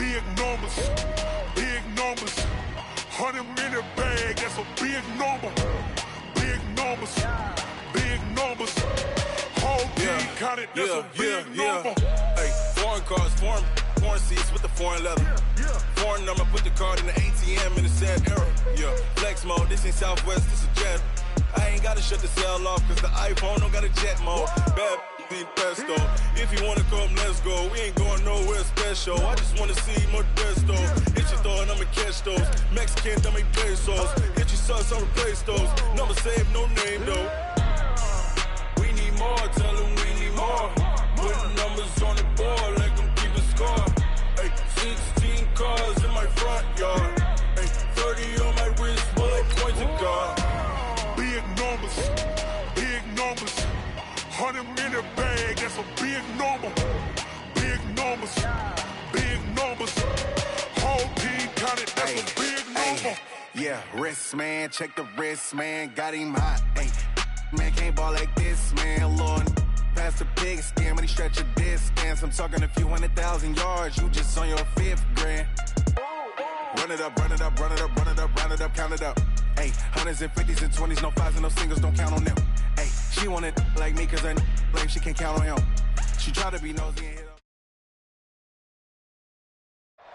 big numbers, big numbers. 100 in the bag, that's a big number. Big numbers, big numbers. Whole team counted, that's a big number. Hey, foreign cars, foreign seats with the foreign leather. Foreign number, put the card in the ATM in the sad era. Yeah, flex mode, this ain't Southwest, this a jet. I ain't gotta shut the cell off, cause the iPhone don't got a jet mode. Bad ain't pesto. If you wanna come, let's go. We ain't going nowhere special. I just wanna see Modesto. Hit your thought, I'ma catch those. Mexican, dame pesos. Hit your sus, I'll replace those. Number saved, no name though. We need more, tell them we need more. Putting numbers on the board, like them keep a score. Hey, 16 cars in my front yard. Hey, 30 on my wrist, bullet points of God. Big numbers, big numbers. 100 in the bag, that's a big number. Big numbers, big numbers. Whole team counted, that's a big number. Yeah, wrist man, check the wrist man, got him hot. Ay, man can't ball like this, man. Lord, past the pig skin, but he stretch a distance. I'm talking a few 100,000 yards, you just on your 5th grand. Run it up, run it up, run it up, run it up, round it up, count it up. Ay, 100s and 50s and 20s, no 5s and no singles, don't count on them. Ay, she want it like me, cause her blame she can't count on him. She try to be nosy and hit up.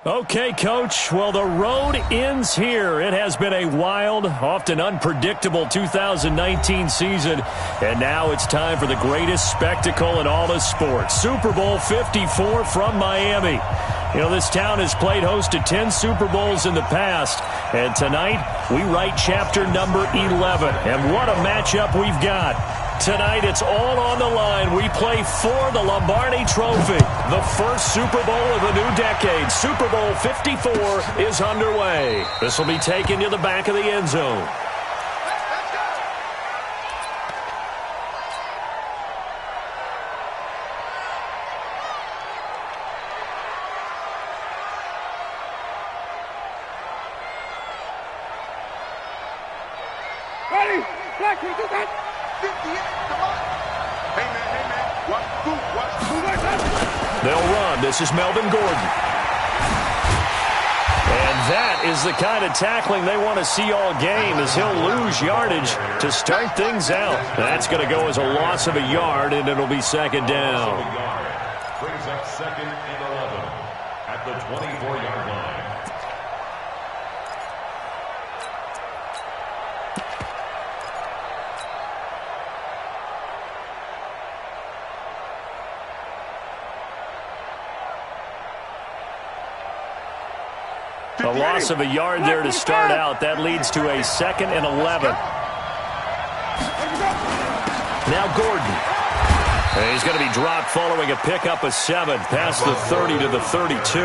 Okay, Coach. Well, the road ends here. It has been a wild, often unpredictable 2019 season. And now it's time for the greatest spectacle in all of sports. Super Bowl 54 from Miami. You know, this town has played host to 10 Super Bowls in the past. And tonight, we write chapter number 11. And what a matchup we've got. Tonight, it's all on the line. We play for the Lombardi Trophy. The first Super Bowl of the new decade. Super Bowl 54 is underway. This will be taken to the back of the end zone. Ready? Black, you do that. 58, come on. Hey, man. 1, 2, 1, 2. They'll run. This is Melvin Gordon. And that is the kind of tackling they want to see all game, as he'll lose yardage to start things out. That's going to go as a loss of a yard, and it'll be second down. Brings up second and 11 at the 24-yard line. A loss of a yard there to start out. That leads to a second and 11. Now Gordon. And he's going to be dropped following a pickup of 7 past the 30 to the 32.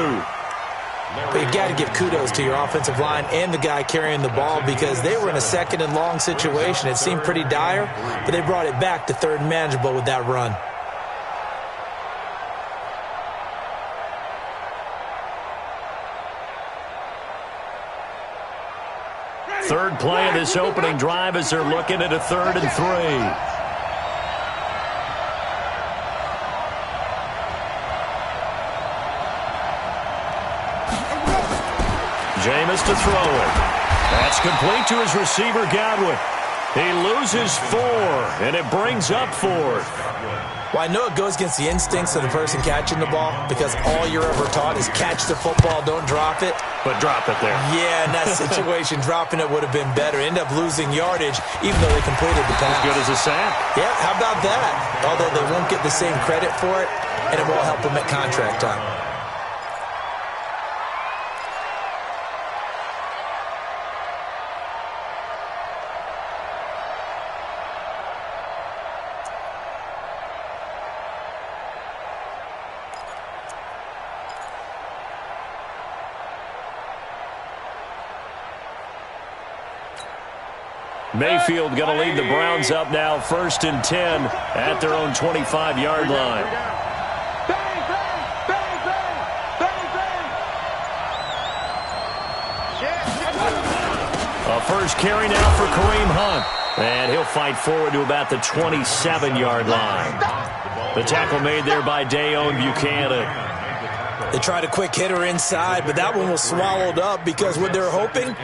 But you got to give kudos to your offensive line and the guy carrying the ball, because they were in a second and long situation. It seemed pretty dire, but they brought it back to third and manageable with that run. Third play of this opening drive as they're looking at a 3rd and 3. Jameis to throw it. That's complete to his receiver, Godwin. He loses 4, and it brings up 4th. Well, I know it goes against the instincts of the person catching the ball, because all you're ever taught is catch the football, don't drop it. But drop it there. Yeah, in that situation, dropping it would have been better. End up losing yardage, even though they completed the pass. As good as a sack. Yeah, how about that? Although they won't get the same credit for it, and it won't help them at contract time. Mayfield going to lead the Browns up now, 1st and 10 at their own 25-yard line. A first carry now for Kareem Hunt. And he'll fight forward to about the 27-yard line. The tackle made there by Dayon Buchanan. They tried a quick hitter inside, but that one was swallowed up because what they're hoping,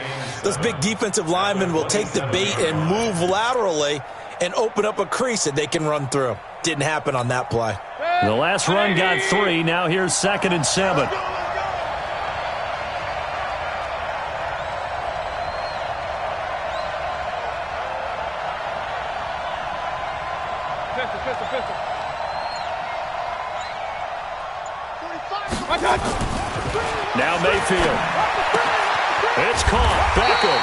those big defensive linemen will take the bait and move laterally and open up a crease that they can run through. Didn't happen on that play. The last run got 3. Now here's 2nd and 7. Now Mayfield. It's caught. Beckham.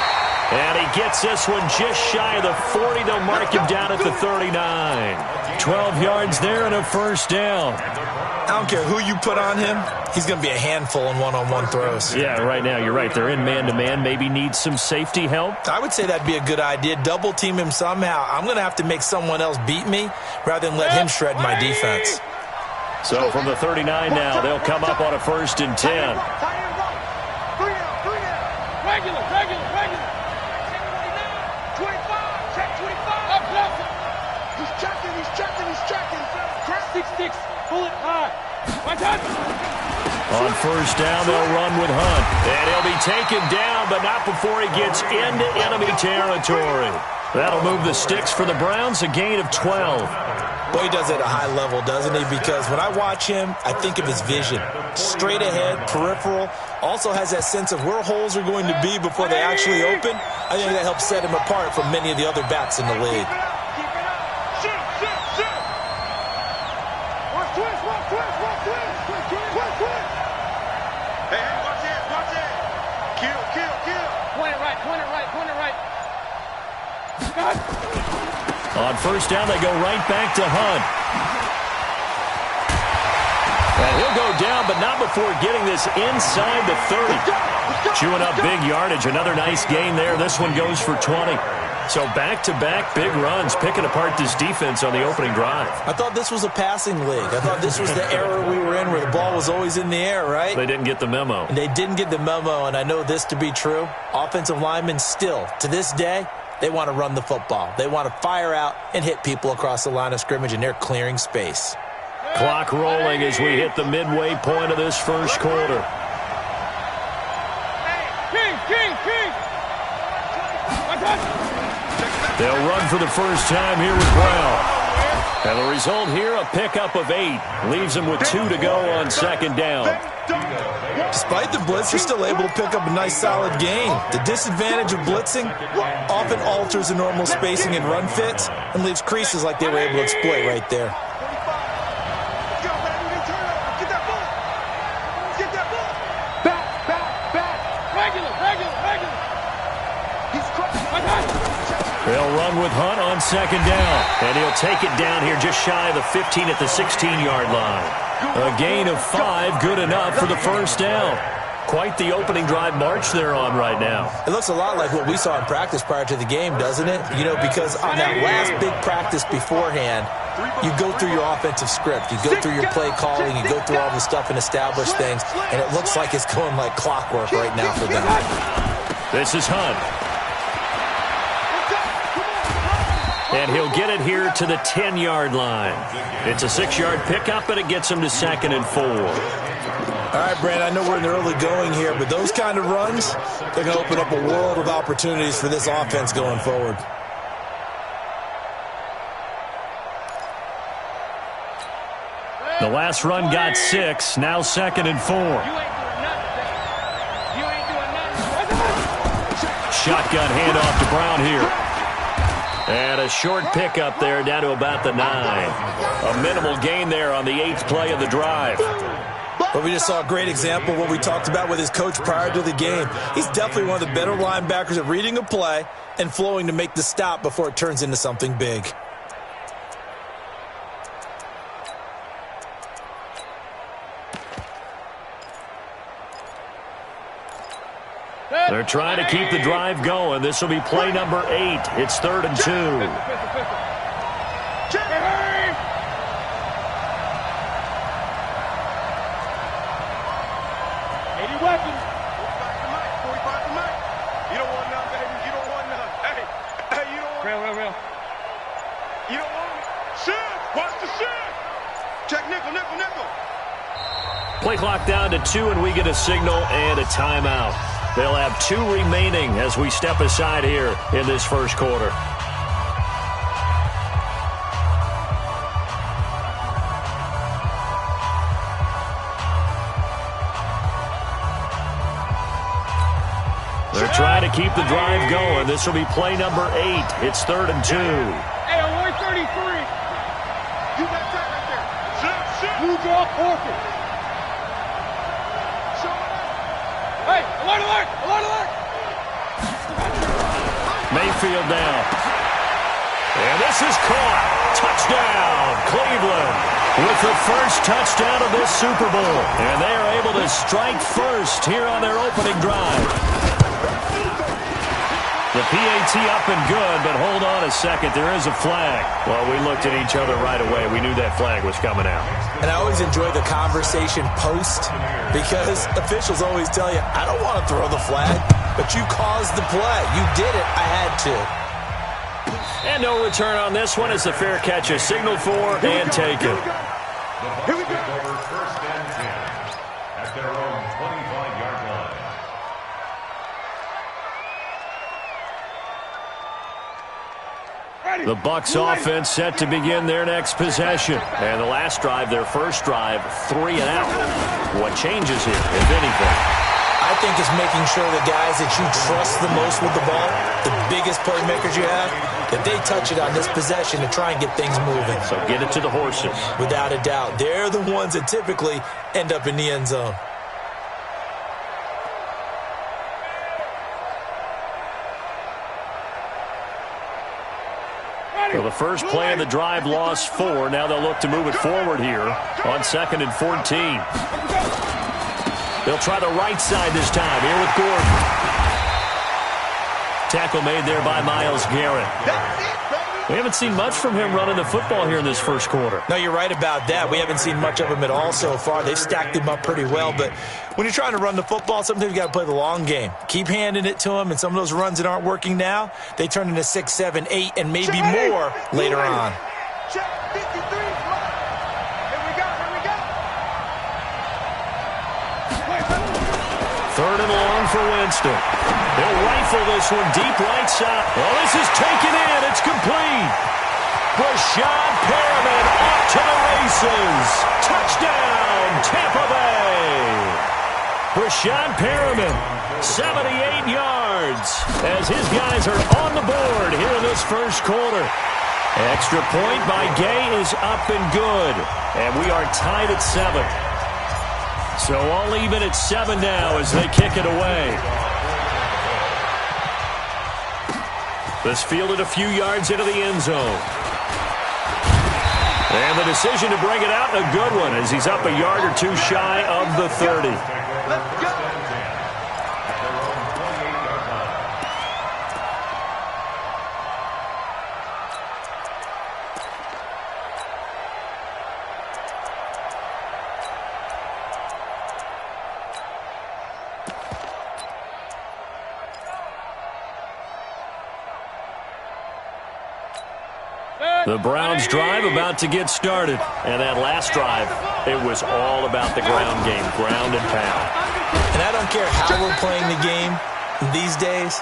And he gets this one just shy of the 40. They'll mark him down at the 39. 12 yards there and a first down. I don't care who you put on him. He's going to be a handful in one-on-one throws. Yeah, right now you're right. They're in man-to-man. Maybe need some safety help. I would say that'd be a good idea. Double team him somehow. I'm going to have to make someone else beat me rather than let him shred my defense. So from the 39 now, they'll come up on a 1st and 10. Regular. 25, check 25. Up close. He's checking. 6-6, pull it high. On 1st down, they'll run with Hunt. And he'll be taken down, but not before he gets into enemy territory. That'll move the sticks for the Browns, a gain of 12. Boy, he does it at a high level, doesn't he? Because when I watch him, I think of his vision. Straight ahead, peripheral. Also has that sense of where holes are going to be before they actually open. I think that helps set him apart from many of the other backs in the league. Hey, watch it. Kill. Point it right. God. On 1st down, they go right back to Hunt. And he'll go down, but not before getting this inside the 30. Chewing up big yardage. Another nice gain there. This one goes for 20. So back-to-back big runs, picking apart this defense on the opening drive. I thought this was a passing league. I thought this was the era we were in where the ball was always in the air, right? They didn't get the memo. They didn't get the memo, and I know this to be true. Offensive linemen still, to this day, they want to run the football. They want to fire out and hit people across the line of scrimmage, and they're clearing space. Clock rolling as we hit the midway point of this first quarter. King. They'll run for the first time here with Brown. And the result here, a pickup of 8. Leaves them with 2 to go on 2nd down. Despite the blitz, they're still able to pick up a nice solid gain. The disadvantage of blitzing often alters the normal spacing and run fits and leaves creases like they were able to exploit right there. They'll run with Hunt on 2nd down. And he'll take it down here just shy of the 15 at the 16-yard line. A gain of 5, good enough for the first down. Quite the opening drive march they're on right now. It looks a lot like what we saw in practice prior to the game, doesn't it? You know, because on that last big practice beforehand, you go through your offensive script. You go through your play calling. You go through all the stuff and establish things. And it looks like it's going like clockwork right now for them. This is Hunt. And he'll get it here to the 10-yard line. It's a 6-yard pickup, and it gets him to 2nd and 4. All right, Brand, I know we're in the early going here, but those kind of runs, they're going to open up a world of opportunities for this offense going forward. The last run got 6, now 2nd and 4. Shotgun handoff to Brown here. And a short pickup there down to about the 9. A minimal gain there on the 8th play of the drive. But we just saw a great example of what we talked about with his coach prior to the game. He's definitely one of the better linebackers at reading a play and flowing to make the stop before it turns into something big. They're trying to keep the drive going. This will be play number 8. It's 3rd and 2. Weapons. 45 to Mike. You don't want none, baby. You don't want none. Hey, you don't want none. Real. You don't want it. Shift. Watch the shift. Check nickel. Play clock down to 2, and we get a signal and a timeout. They'll have 2 remaining as we step aside here in this first quarter. They're trying to keep the drive going. This will be play number 8. It's 3rd and 2. Hey, on 133. You got that right there. You draw forfeit. Hey, alert, alert, alert, alert. Mayfield down. And this is caught. Touchdown, Cleveland, with the first touchdown of this Super Bowl. And they are able to strike first here on their opening drive. The PAT up and good, but hold on a second. There is a flag. Well, we looked at each other right away. We knew that flag was coming out. And I always enjoy the conversation post because officials always tell you, I don't want to throw the flag, but you caused the play. You did it. I had to. And no return on this one as the fair catch is signaled for and taken. Here we go. Over 1st and 10 at their own 25-yard line. The Bucs offense set to begin their next possession. And the last drive, their first drive, 3 and out. What changes here, if anything? I think it's making sure the guys that you trust the most with the ball, the biggest playmakers you have, that they touch it on this possession to try and get things moving. So get it to the horses. Without a doubt. They're the ones that typically end up in the end zone. So the first play of the drive lost 4. Now they'll look to move it forward here on 2nd and 14. They'll try the right side this time here with Gordon. Tackle made there by Myles Garrett. We haven't seen much from him running the football here in this first quarter. No, you're right about that. We haven't seen much of him at all so far. They've stacked him up pretty well, but when you're trying to run the football, sometimes you got to play the long game. Keep handing it to him, and some of those runs that aren't working now, they turn into 6, 7, 8, and maybe more later on. Check 53. Here we go, here we go. 3rd and long for Winston. They'll rifle this one deep right side. Oh, this is taken in. It's complete. Rashad Perriman off to the races. Touchdown, Tampa Bay. Rashad Perriman, 78 yards, as his guys are on the board here in this first quarter. Extra point by Gay is up and good. And we are tied at 7. So all even at 7 now as they kick it away. This fielded a few yards into the end zone. And the decision to bring it out, a good one, as he's up a yard or 2 shy of the 30. Let's go. The Browns drive about to get started. And that last drive, it was all about the ground game, ground and pound. And I don't care how we're playing the game these days,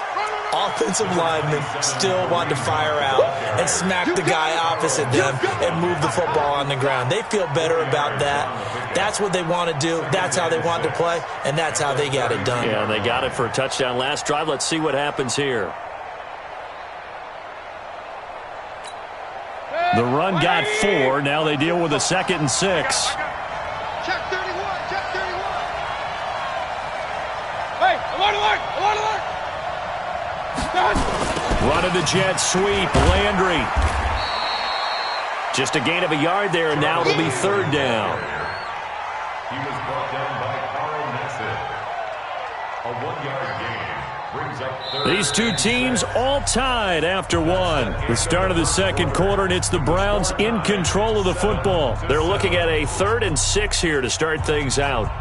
offensive linemen still want to fire out and smack the guy opposite them and move the football on the ground. They feel better about that. That's what they want to do. That's how they want to play, and that's how they got it done. Yeah, they got it for a touchdown last drive. Let's see what happens here. The run got 4. Now they deal with a 2nd and 6. Check 31, check 31. Hey, alert, alert, alert, alert. Run of the jet sweep, Landry. Just a gain of a yard there, and now it'll be 3rd down. He was brought down by Carl Nassib. A 1-yard gain. These two teams all tied after 1. The start of the second quarter, and it's the Browns in control of the football. They're looking at a 3rd and 6 here to start things out.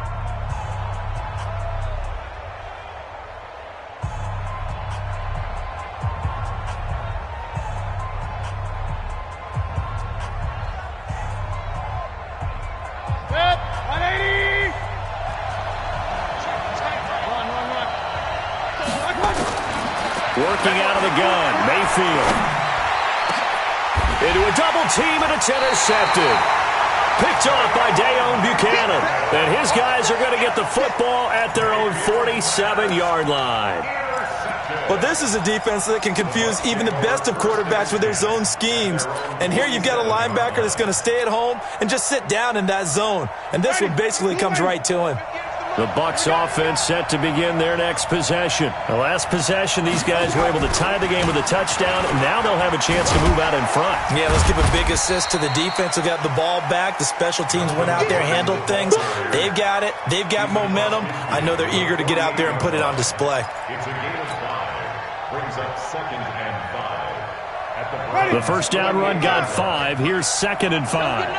Working out of the gun, Mayfield. Into a double team, and it's intercepted. Picked off by Dayon Buchanan. And his guys are going to get the football at their own 47-yard line. Well, this is a defense that can confuse even the best of quarterbacks with their zone schemes. And here you've got a linebacker that's going to stay at home and just sit down in that zone. And this one basically comes right to him. The Bucs offense set to begin their next possession. The last possession, these guys were able to tie the game with a touchdown, and now they'll have a chance to move out in front. Yeah, let's give a big assist to the defense who got the ball back. The special teams went out there, handled things. They've got it. They've got momentum. I know they're eager to get out there and put it on display. It's a gain of 5. Brings up 2nd and 5. The first down run got 5. Here's 2nd and 5.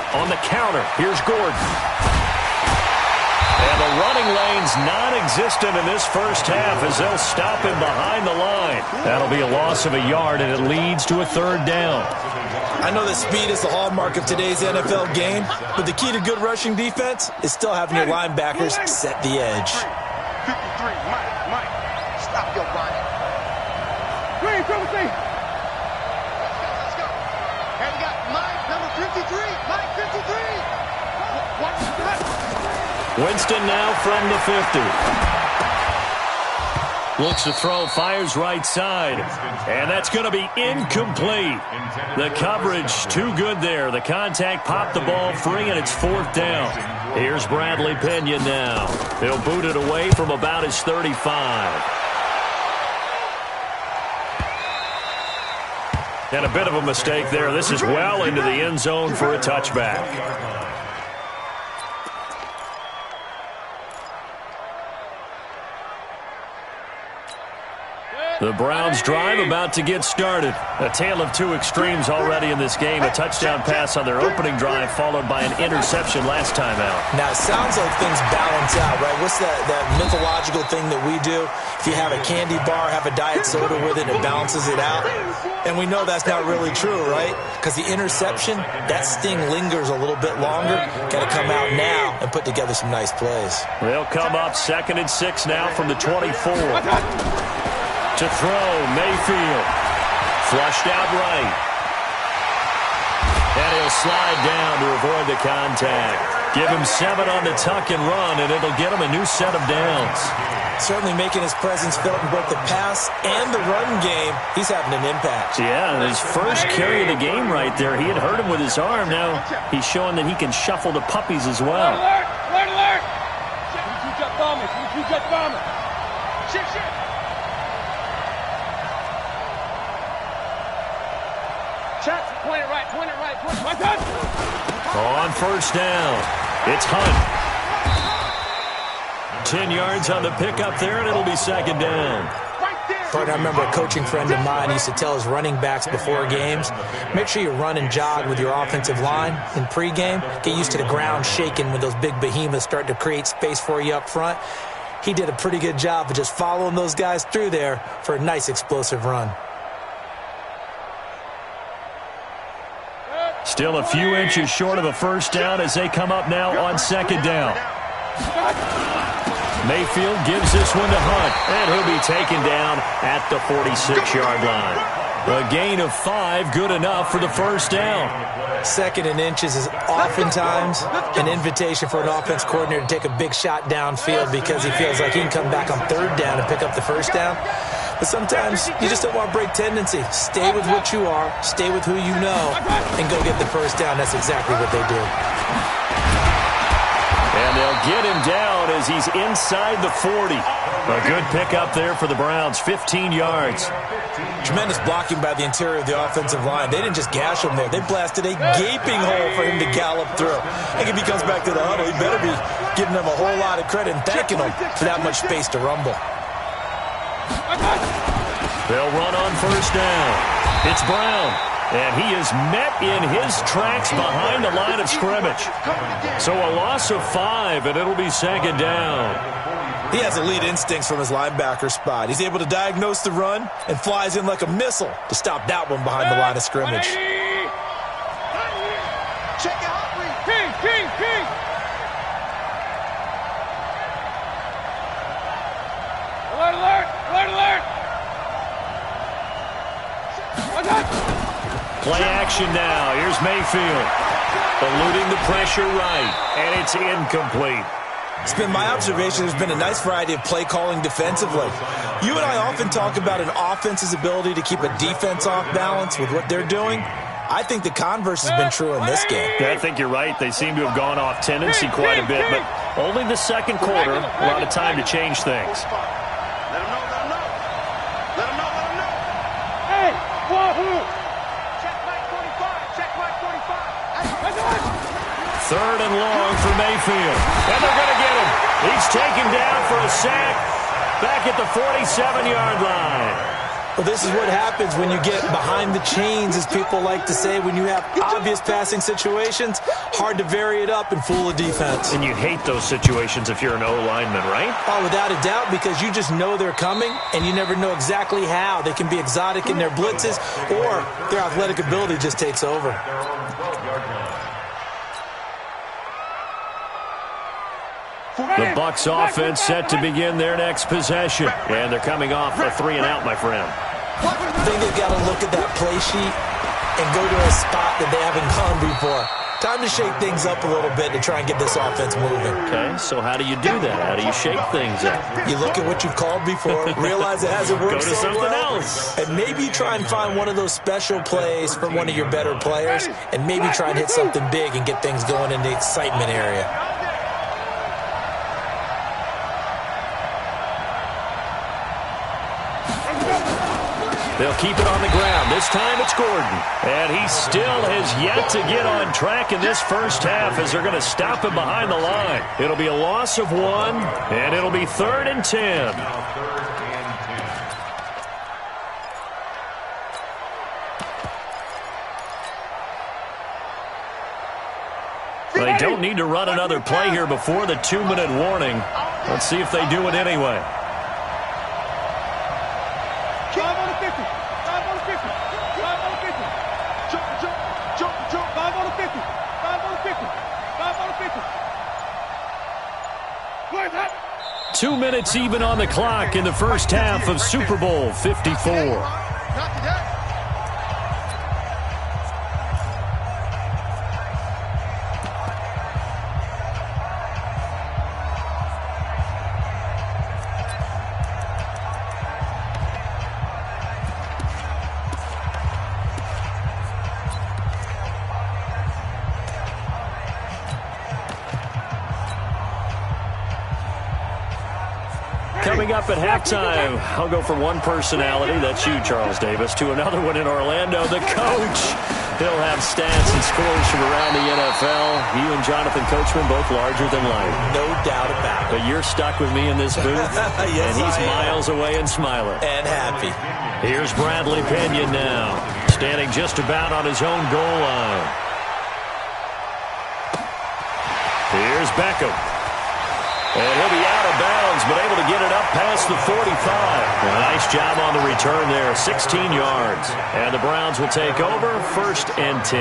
On the counter, here's Gordon. And the running lane's non-existent in this first half as they'll stop him behind the line. That'll be a loss of a yard, and it leads to a 3rd down. I know that speed is the hallmark of today's NFL game, but the key to good rushing defense is still having your linebackers set the edge. 53, Mike, stop your body. Green, come with me. Let's go. And we got Mike, number 53. Mike, 53. Watch that. Winston now from the 50. Looks to throw, fires right side. And that's going to be incomplete. The coverage too good there. The contact popped the ball free, and it's 4th down. Here's Bradley Pinion now. He'll boot it away from about his 35. And a bit of a mistake there. This is well into the end zone for a touchback. The Browns drive about to get started. A tale of two extremes already in this game. A touchdown pass on their opening drive followed by an interception last time out. Now, it sounds like things balance out, right? What's that mythological thing that we do? If you have a candy bar, have a diet soda with it, it balances it out. And we know that's not really true, right? Because the interception, that sting lingers a little bit longer. Got to come out now and put together some nice plays. They'll come up 2nd and 6 now from the 24. To throw, Mayfield. Flushed out right. And he'll slide down to avoid the contact. Give him 7 on the tuck and run, and it'll get him a new set of downs. Certainly making his presence felt in both the pass and the run game. He's having an impact. Yeah, his first carry of the game right there. He had hurt him with his arm. Now he's showing that he can shuffle the puppies as well. Alert! Alert! Alert! We got bombers. We got bombers. Shit! Check. Point it right. On first down, it's Hunt. 10 yards on the pickup there, and it'll be 2nd down. I remember a coaching friend of mine used to tell his running backs before games, make sure you run and jog with your offensive line in pregame. Get used to the ground shaking when those big behemoths start to create space for you up front. He did a pretty good job of just following those guys through there for a nice explosive run. Still a few inches short of a first down as they come up now on 2nd down. Mayfield gives this one to Hunt, and he'll be taken down at the 46-yard line. A gain of 5, good enough for the first down. 2nd and inches is oftentimes an invitation for an offense coordinator to take a big shot downfield because he feels like he can come back on 3rd down and pick up the first down. But sometimes you just don't want to break tendency. Stay with what you are, stay with who you know, and go get the first down. That's exactly what they did. And they'll get him down as he's inside the 40. A good pickup there for the Browns, 15 yards. Tremendous blocking by the interior of the offensive line. They didn't just gash him there. They blasted a gaping hole for him to gallop through. I think if he comes back to the huddle, he better be giving them a whole lot of credit and thanking them for that much space to rumble. They'll run on first down. It's Brown, and he is met in his tracks behind the line of scrimmage. So a loss of 5, and it'll be 2nd down. He has elite instincts from his linebacker spot. He's able to diagnose the run and flies in like a missile to stop that one behind the line of scrimmage. Check it out, King! Play action now. Here's Mayfield. Eluding the pressure right, and it's incomplete. It's been my observation there's been a nice variety of play calling defensively. You and I often talk about an offense's ability to keep a defense off balance with what they're doing. I think the converse has been true in this game. Yeah, I think you're right. They seem to have gone off tendency quite a bit, but only the second quarter, a lot of time to change things. Let him know, let him know. Let him know, let him know. Hey, Wahoo! Check Mike 45, check Mike 45. Third and long for Mayfield. And they're going to get him. He's taken down for a sack back at the 47-yard line. Well, this is what happens when you get behind the chains, as people like to say. When you have obvious passing situations, hard to vary it up and fool a defense. And you hate those situations if you're an O-lineman, right? Oh, without a doubt, because you just know they're coming, and you never know exactly how. They can be exotic in their blitzes, or their athletic ability just takes over. The Bucs offense set to begin their next possession. And they're coming off a 3-and-out, my friend. I think they've got to look at that play sheet and go to a spot that they haven't gone before. Time to shake things up a little bit to try and get this offense moving. Okay, so how do you do that? How do you shake things up? You look at what you've called before, realize it hasn't worked Go to so something well, else. and maybe try and find one of those special plays from one of your better players, and maybe try and hit something big and get things going in the excitement area. They'll keep it on the ground. This time it's Gordon. And he still has yet to get on track in this first half as they're going to stop him behind the line. It'll be a loss of 1, and it'll be 3rd and 10. They don't need to run another play here before the 2-minute warning. Let's see if they do it anyway. 5 on the 50. 5 on the 50. 5 on the 50. Jump, jump, jump, jump. 5 on the 50. 5 on the 50. 5 on the 50. Where's that? 2 minutes even on the clock in the first half of Super Bowl 54. Not today. Coming up at halftime, I'll go from one personality, that's you, Charles Davis, to another one in Orlando, the coach. He'll have stats and scores from around the NFL. You and Jonathan Coachman, both larger than life. No doubt about it. But you're stuck with me in this booth, Yes, and he's I am. miles away and smiling. And happy. Here's Bradley Pinion now, standing just about on his own goal line. Here's Beckham. And he'll be out of bounds, but able to get it up past the 45. A nice job on the return there, 16 yards. And the Browns will take over, 1st and 10.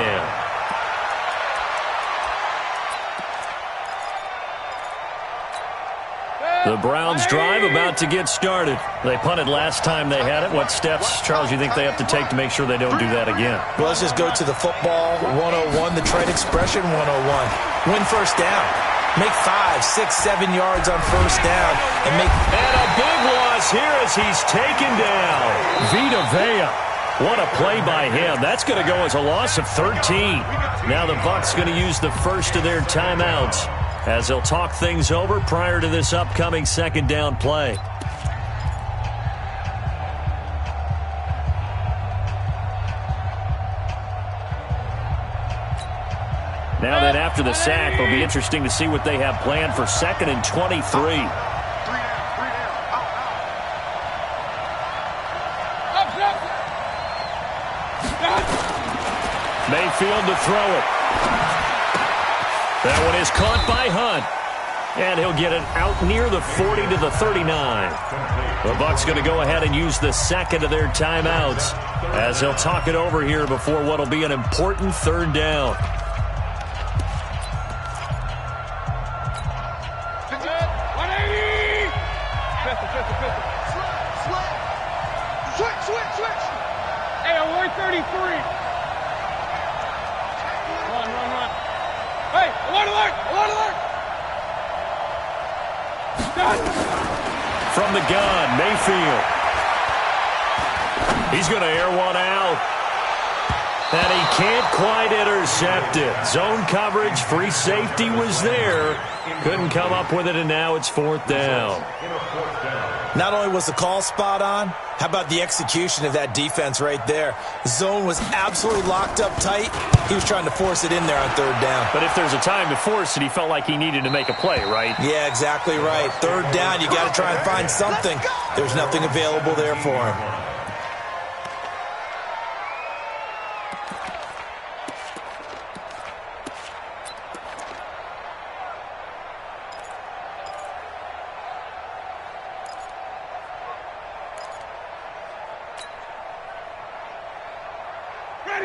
The Browns drive about to get started. They punted last time they had it. What steps, Charles, you think they have to take to make sure they don't do that again? Well, let's just go to the football 101, the trade expression 101. Win first down. Make 5, 6, 7 yards on first down. And a big loss here as he's taken down. Vita Vea. What a play by him. That's going to go as a loss of 13. Now the Bucs going to use the first of their timeouts as they'll talk things over prior to this upcoming 2nd down play. Now then, after the sack, it'll be interesting to see what they have planned for 2nd and 23. Mayfield to throw it. That one is caught by Hunt. And he'll get it out near the 40 to the 39. The Bucs going to go ahead and use the second of their timeouts as they'll talk it over here before what will be an important 3rd down. Switch. Hey, on 133. From the gun, Mayfield. He's going to air one out. And he can't quite intercept it. Zone coverage, free safety was there. Couldn't come up with it, and now it's 4th down. Not only was the call spot on, how about the execution of that defense right there? Zone was absolutely locked up tight. He was trying to force it in there on 3rd down. But if there's a time to force it, he felt like he needed to make a play, right? Yeah, exactly right. 3rd down, you got to try and find something. There's nothing available there for him.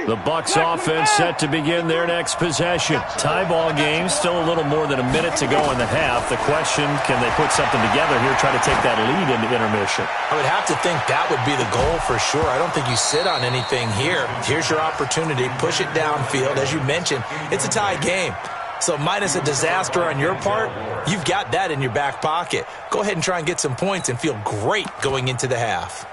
The Bucs offense set to begin their next possession. Tie ball game, still a little more than a minute to go in the half. The question, can they put something together here, try to take that lead into intermission? I would have to think that would be the goal for sure. I don't think you sit on anything here. Here's your opportunity. Push it downfield. As you mentioned, it's a tie game. So minus a disaster on your part, you've got that in your back pocket. Go ahead and try and get some points and feel great going into the half.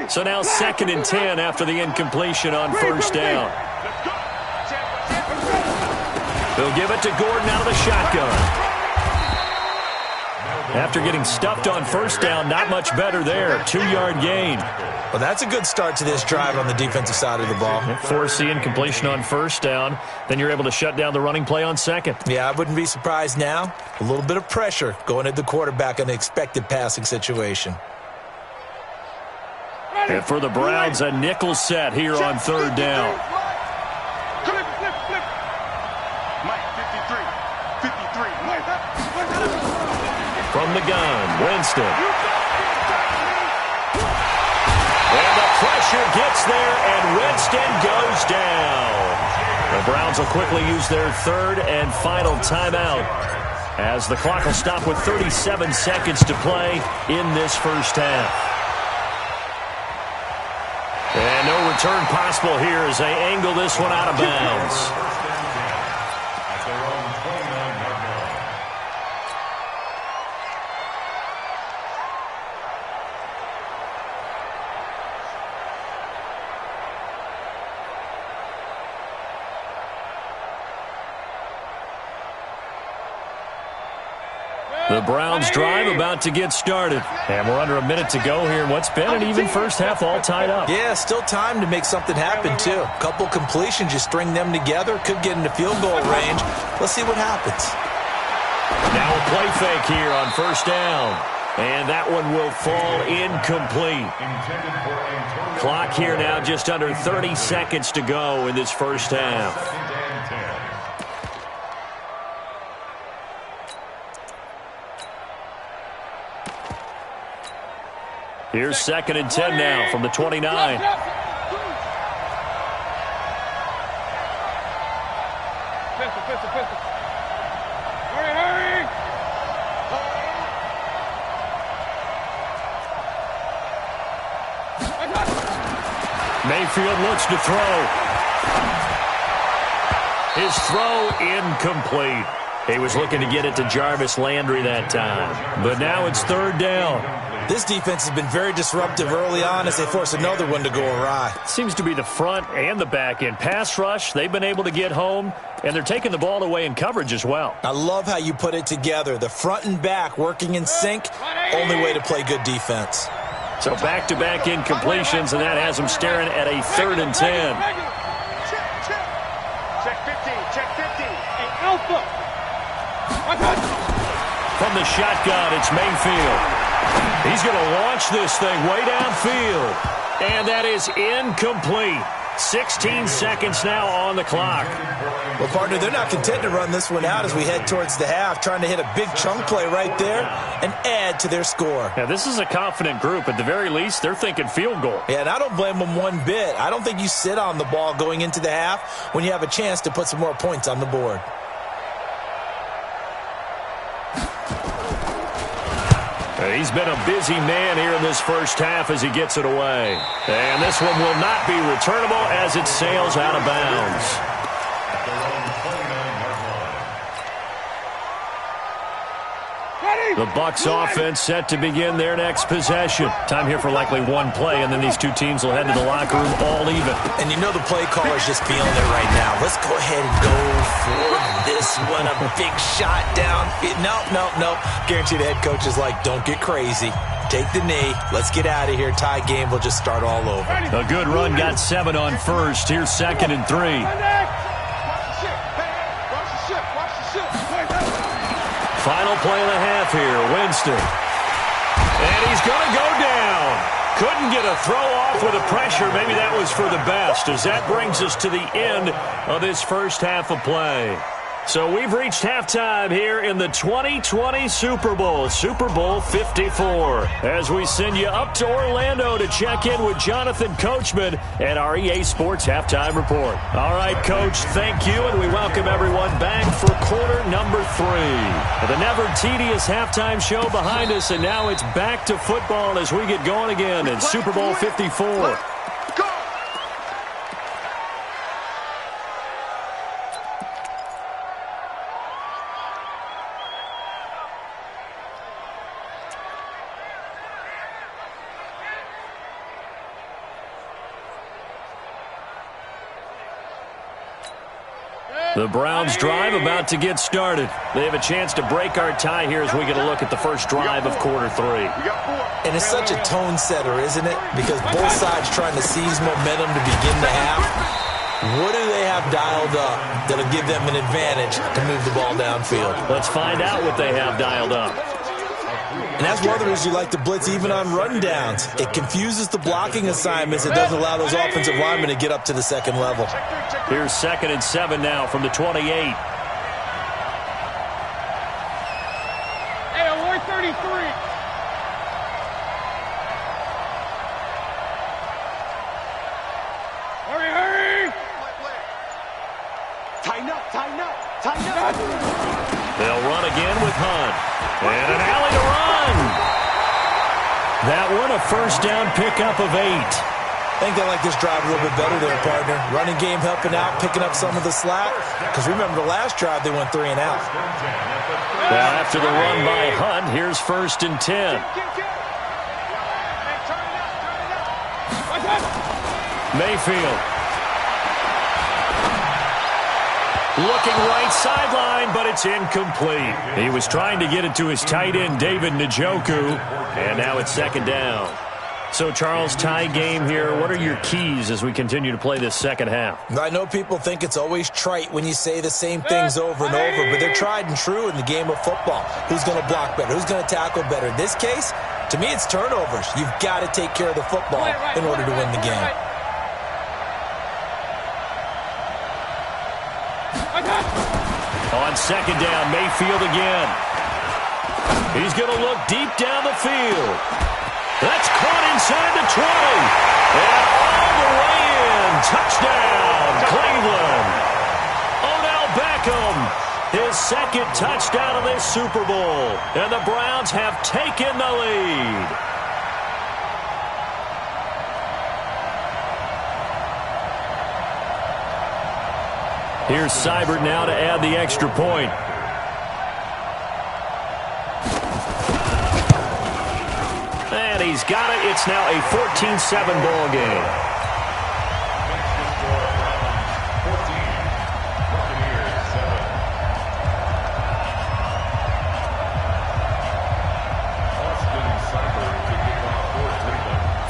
So now 2nd and 10 after the incompletion on 1st down. They'll give it to Gordon out of the shotgun. After getting stuffed on 1st down, not much better there. 2-yard gain. Well, that's a good start to this drive on the defensive side of the ball. Force the incompletion on 1st down. Then you're able to shut down the running play on 2nd. Yeah, I wouldn't be surprised now. A little bit of pressure going at the quarterback in the expected passing situation. And for the Browns, a nickel set here on 3rd down. Flip. Mike, 53. From the gun, Winston. And the pressure gets there, and Winston goes down. The Browns will quickly use their 3rd and final timeout, as the clock will stop with 37 seconds to play in this 1st half. And no return possible here as they angle this one out of bounds. The Browns drive about to get started. And we're under a minute to go here in what's been an even 1st half, all tied up. Yeah, still time to make something happen, too. A couple completions, you string them together, could get into field goal range. Let's see what happens. Now a play fake here on 1st down. And that one will fall incomplete. Clock here now just under 30 seconds to go in this 1st half. Here's 2nd and 10 now from the 29. Pistol. Hurry. Mayfield looks to throw. His throw incomplete. He was looking to get it to Jarvis Landry that time. But now it's 3rd down. This defense has been very disruptive early on as they force another one to go awry. Seems to be the front and the back end. Pass rush, they've been able to get home, and they're taking the ball away in coverage as well. I love how you put it together. The front and back working in sync, only way to play good defense. So back-to-back incompletions, and that has them staring at a 3rd and 10. Check 50. Hey, Alpha. From the shotgun, it's Mayfield. He's going to launch this thing way downfield. And that is incomplete. 16 seconds now on the clock. Well, partner, they're not content to run this one out as we head towards the half, trying to hit a big chunk play right there and add to their score. Now, this is a confident group. At the very least, they're thinking field goal. Yeah, and I don't blame them one bit. I don't think you sit on the ball going into the half when you have a chance to put some more points on the board. He's been a busy man here in this 1st half as he gets it away. And this one will not be returnable as it sails out of bounds. The Bucs offense set to begin their next possession. Time here for likely one play, and then these two teams will head to the locker room all even. And you know the play caller's just feeling it right now. Let's go ahead and go for this one. A big shot down. Nope. Guarantee the head coach is like, don't get crazy. Take the knee. Let's get out of here. Tie game will just start all over. A good run got 7 on first. Here's 2nd and 3. Final play of the half here. Winston. And he's going to go down. Couldn't get a throw off with the pressure. Maybe that was for the best, as that brings us to the end of this first half of play. So we've reached halftime here in the 2020 Super Bowl, Super Bowl 54. As we send you up to Orlando to check in with Jonathan Coachman at our EA Sports Halftime Report. All right, Coach, thank you, and we welcome everyone back for quarter number 3. The never-tedious halftime show behind us, and now it's back to football as we get going again in Super Bowl 54. The Browns drive about to get started. They have a chance to break our tie here as we get a look at the first drive of quarter 3. And it's such a tone setter, isn't it? Because both sides trying to seize momentum to begin the half. What do they have dialed up that'll give them an advantage to move the ball downfield? Let's find out what they have dialed up. And that's one of the reasons you like to blitz even on rundowns. It confuses the blocking assignments. It doesn't allow those offensive linemen to get up to the second level. Here's 2nd and 7 now from the 28. Hey, Award 33. Hurry! Tighten up. They'll run again with Hunt. And an alley to run. That one a first down pickup of 8. I think they like this drive a little bit better there, partner. Running game helping out, picking up some of the slack. Because remember, the last drive, they went 3 and out. Well, after the run by Hunt, here's 1st and 10. Mayfield. Looking right sideline, but it's incomplete. He was trying to get it to his tight end, David Njoku, and now it's 2nd down. So, Charles, tie game here. What are your keys as we continue to play this second half? I know people think it's always trite when you say the same things over and over, but they're tried and true in the game of football. Who's going to block better? Who's going to tackle better? In this case, to me, it's turnovers. You've got to take care of the football in order to win the game. On 2nd down, Mayfield again. He's going to look deep down the field. That's caught inside the 20. And all the way in. Touchdown, Cleveland. Odell Beckham, his 2nd touchdown of this Super Bowl. And the Browns have taken the lead. Here's Seibert now to add the extra point. And he's got it. It's now a 14-7 ball game.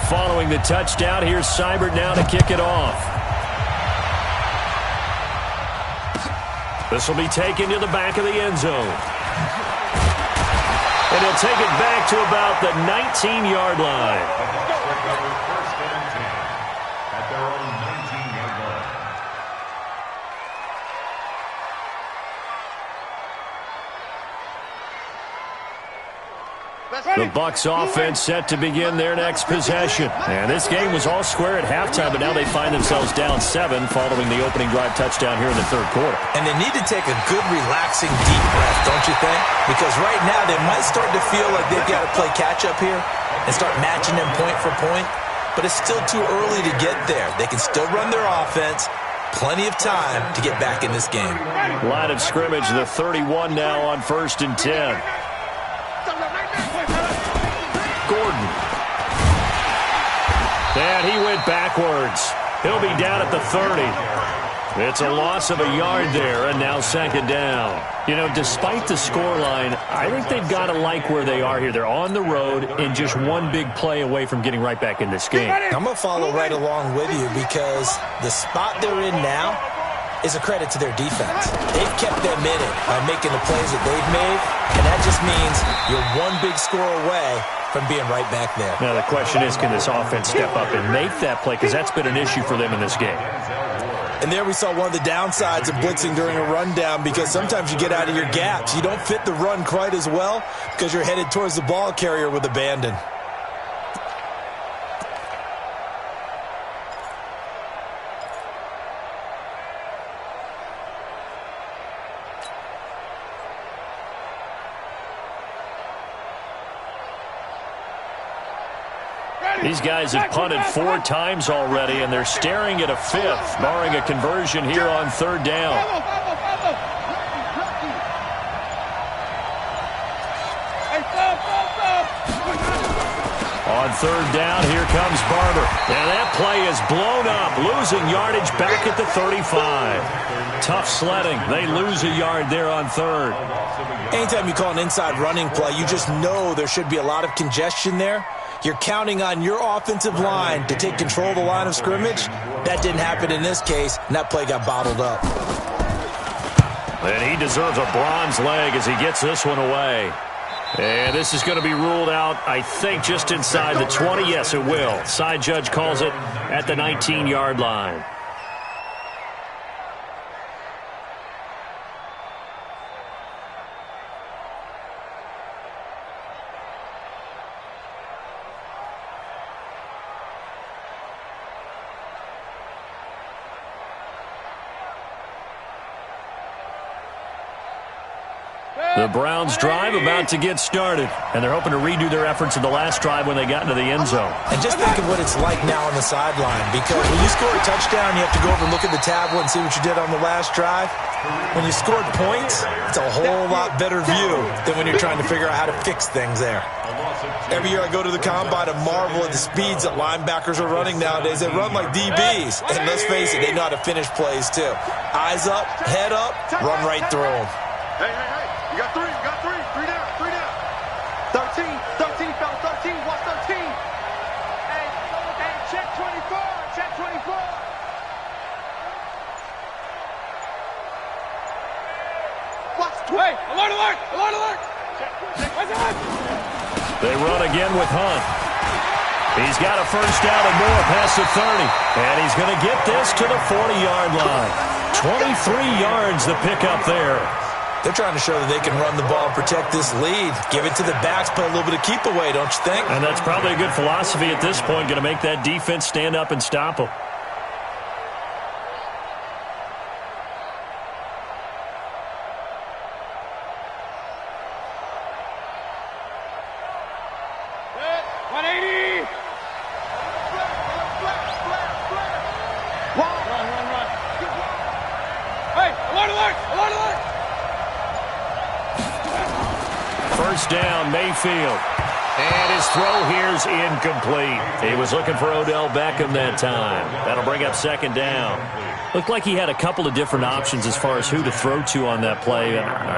Following the touchdown, here's Seibert now to kick it off. This will be taken to the back of the end zone. And he'll take it back to about the 19-yard line. First and 10 at their own 19-yard line. The Bucs offense set to begin their next possession. And this game was all square at halftime, but now they find themselves down 7 following the opening drive touchdown here in the 3rd quarter. And they need to take a good, relaxing, deep breath, don't you think? Because right now they might start to feel like they've got to play catch-up here and start matching them point for point. But it's still too early to get there. They can still run their offense. Plenty of time to get back in this game. Line of scrimmage, the 31 now on 1st and 10. And he went backwards. He'll be down at the 30. It's a loss of a yard there, and now second down. You know, despite the scoreline, I think they've got to like where they are here. They're on the road and just one big play away from getting right back in this game. I'm going to follow right along with you because the spot they're in now is a credit to their defense. They've kept them in it by making the plays that they've made, and that just means you're one big score away from being right back there. Now, the question is, can this offense step up and make that play? Because that's been an issue for them in this game. And there we saw one of the downsides of blitzing during a rundown because sometimes you get out of your gaps. You don't fit the run quite as well because you're headed towards the ball carrier with abandon. These guys have punted 4 times already, and they're staring at a 5th, barring a conversion here on third down. On third down, here comes Barber. And that play is blown up, losing yardage back at the 35. Tough sledding. They lose a yard there on third. Anytime you call an inside running play, you just know there should be a lot of congestion there. You're counting on your offensive line to take control of the line of scrimmage. That didn't happen in this case, and that play got bottled up. And he deserves a bronze leg as he gets this one away. And this is going to be ruled out, I think, just inside the 20. Yes, it will. Side judge calls it at the 19-yard line. The Browns drive about to get started, and they're hoping to redo their efforts in the last drive when they got into the end zone. And just think of what it's like now on the sideline, because when you score a touchdown, you have to go over and look at the tablet and see what you did on the last drive. When you scored points, it's a whole lot better view than when you're trying to figure out how to fix things there. Every year I go to the combine and marvel at the speeds that linebackers are running nowadays. They run like DBs, and let's face it, they know how to finish plays too. Eyes up, head up, run right through them. Hey, hey, hey. You got 3, three down, 13, fella, 13, watch 13. Hey, check 24. Watch 20. Hey, alert. They run again with Hunt. He's got a first down and more past the 30. And he's going to get this to the 40-yard line. 23 yards the pickup there. They're trying to show that they can run the ball and protect this lead. Give it to the backs, play a little bit of keep away, don't you think? And that's probably a good philosophy at this point, going to make that defense stand up and stop them. First down, Mayfield. And his throw here's incomplete. He was looking for Odell Beckham that time. That'll bring up second down. Looked like he had a couple of different options as far as who to throw to on that play.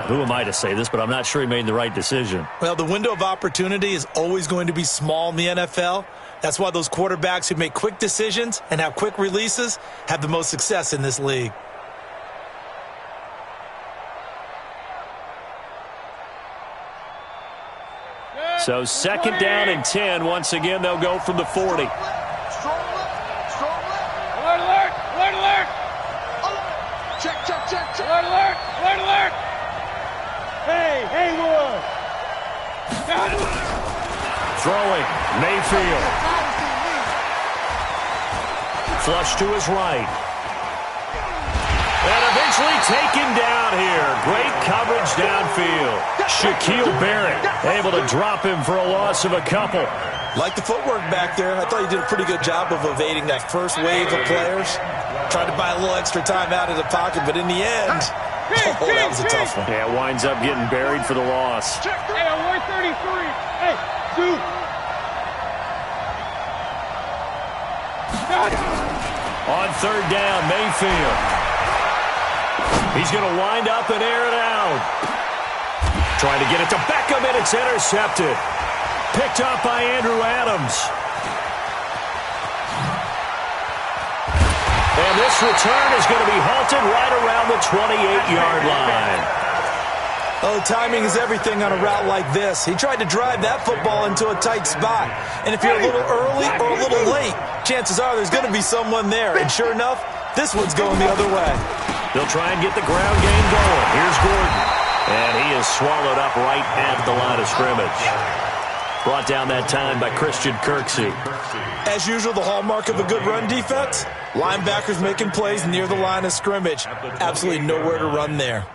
Who am I to say this, but I'm not sure he made the right decision. Well, the window of opportunity is always going to be small in the NFL. That's why those quarterbacks who make quick decisions and have quick releases have the most success in this league. So second down and 10. Once again, they'll go from the 40. Strong left. Alert! Check. Alert! Hey, Haywood! Throwing, Mayfield. Flush to his right. And eventually taken down here. Great coverage downfield. Shaquille Barrett able to drop him for a loss of a couple. Like the footwork back there, I thought he did a pretty good job of evading that first wave of players. Tried to buy a little extra time out of the pocket, but in the end, that was a tough one. Yeah, winds up getting buried for the loss. Hey, on 133. Hey, 2. On third down, Mayfield. He's going to wind up and air it out. Trying to get it to Beckham, and it's intercepted. Picked up by Andrew Adams. And this return is going to be halted right around the 28-yard line. Oh, timing is everything on a route like this. He tried to drive that football into a tight spot. And if you're a little early or a little late, chances are there's going to be someone there. And sure enough, this one's going the other way. They'll try and get the ground game going. Here's Gordon. And he is swallowed up right at the line of scrimmage. Brought down that time by Christian Kirksey. As usual, the hallmark of a good run defense, linebackers making plays near the line of scrimmage. Absolutely nowhere to run there.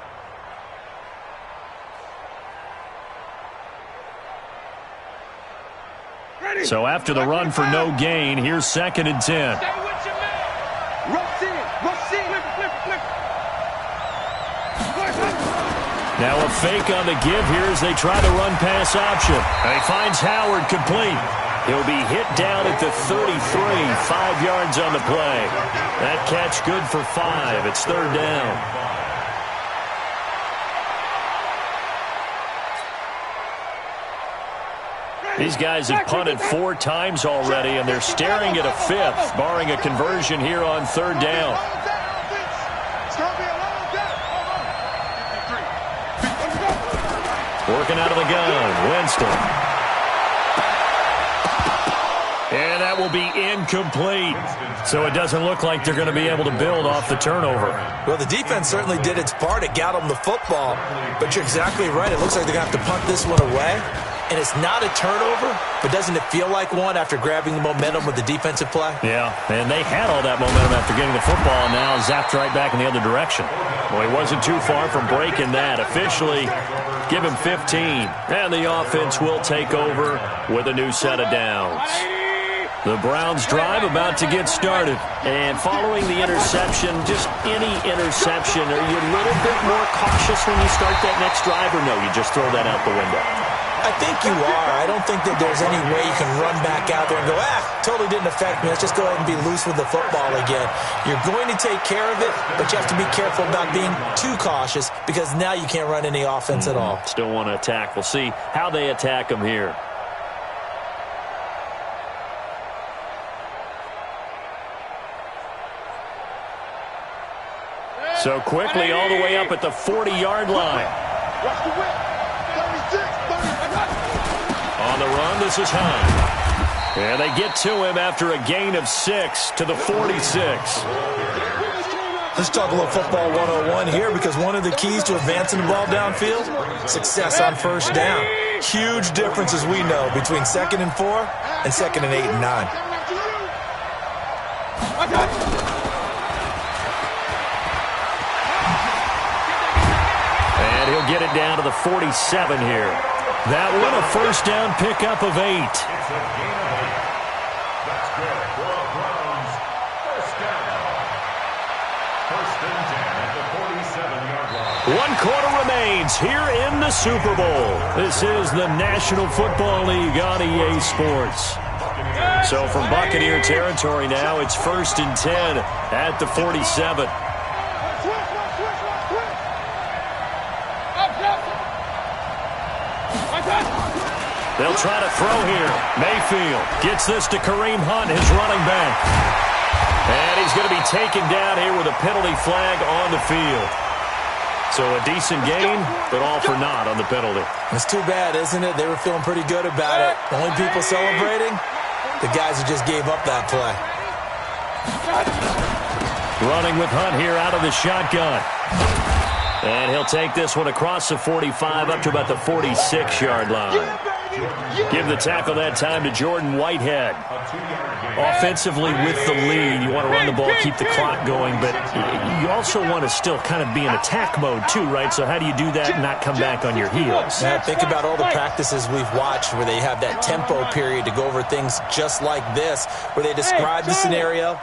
So after the run for no gain, here's 2nd and 10. Now a fake on the give here as they try the run-pass option. And he finds Howard complete. He'll be hit down at the 33, 5 yards on the play. That catch good for 5. It's third down. These guys have punted 4 times already, and they're staring at a 5th, barring a conversion here on third down. Working out of the gun, Winston. And that will be incomplete. So it doesn't look like they're going to be able to build off the turnover. Well, the defense certainly did its part. It got them the football. But you're exactly right. It looks like they're going to have to punt this one away. And it's not a turnover, but doesn't it feel like one after grabbing the momentum with the defensive play? Yeah, and they had all that momentum after getting the football, and now zapped right back in the other direction. Well, he wasn't too far from breaking that. Officially, give him 15, and the offense will take over with a new set of downs. The Browns drive about to get started. And following the interception, just any interception, are you a little bit more cautious when you start that next drive, or no, you just throw that out the window? I think you are. I don't think that there's any way you can run back out there and go, totally didn't affect me. Let's just go ahead and be loose with the football again. You're going to take care of it, but you have to be careful about being too cautious because now you can't run any offense at all. Still want to attack. We'll see how they attack them here. So quickly all the way up at the 40-yard line. On the run, this is Hunt. And they get to him after a gain of 6 to the 46. Let's talk a little football 101 here because one of the keys to advancing the ball downfield, success on first down. Huge difference, as we know, between 2nd and 4 and 2nd and 8 and 9. And he'll get it down to the 47 here. That one a first down pickup of 8. It's a gain of 8. That's good for a Browns first down. 1st and 10 at the 47-yard line. 1 quarter remains here in the Super Bowl. This is the National Football League on EA Sports. So from Buccaneer territory now, it's 1st and 10 at the 47. They'll try to throw here. Mayfield gets this to Kareem Hunt, his running back. And he's going to be taken down here with a penalty flag on the field. So a decent gain, but all for naught on the penalty. It's too bad, isn't it? They were feeling pretty good about it. The only people celebrating, the guys who just gave up that play. Running with Hunt here out of the shotgun. And he'll take this one across the 45 up to about the 46-yard line. Give the tackle that time to Jordan Whitehead. Offensively with the lead, you want to run the ball, keep the clock going, but you also want to still kind of be in attack mode too, right? So how do you do that and not come back on your heels? Now, think about all the practices we've watched where they have that tempo period to go over things just like this, where they describe the scenario,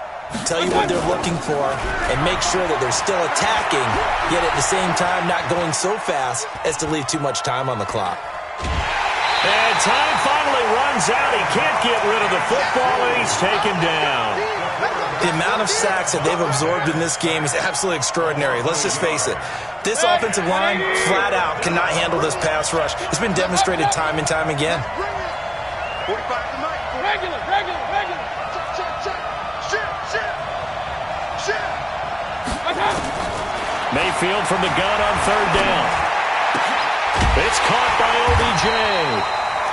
tell you what they're looking for, and make sure that they're still attacking, yet at the same time not going so fast as to leave too much time on the clock. And time finally runs out. He can't get rid of the football, and he's taken down. The amount of sacks that they've absorbed in this game is absolutely extraordinary. Let's just face it. This offensive line, flat out, cannot handle this pass rush. It's been demonstrated time and time again. 45 tonight. Regular. Shit. Mayfield from the gun on third down. It's caught by OBJ.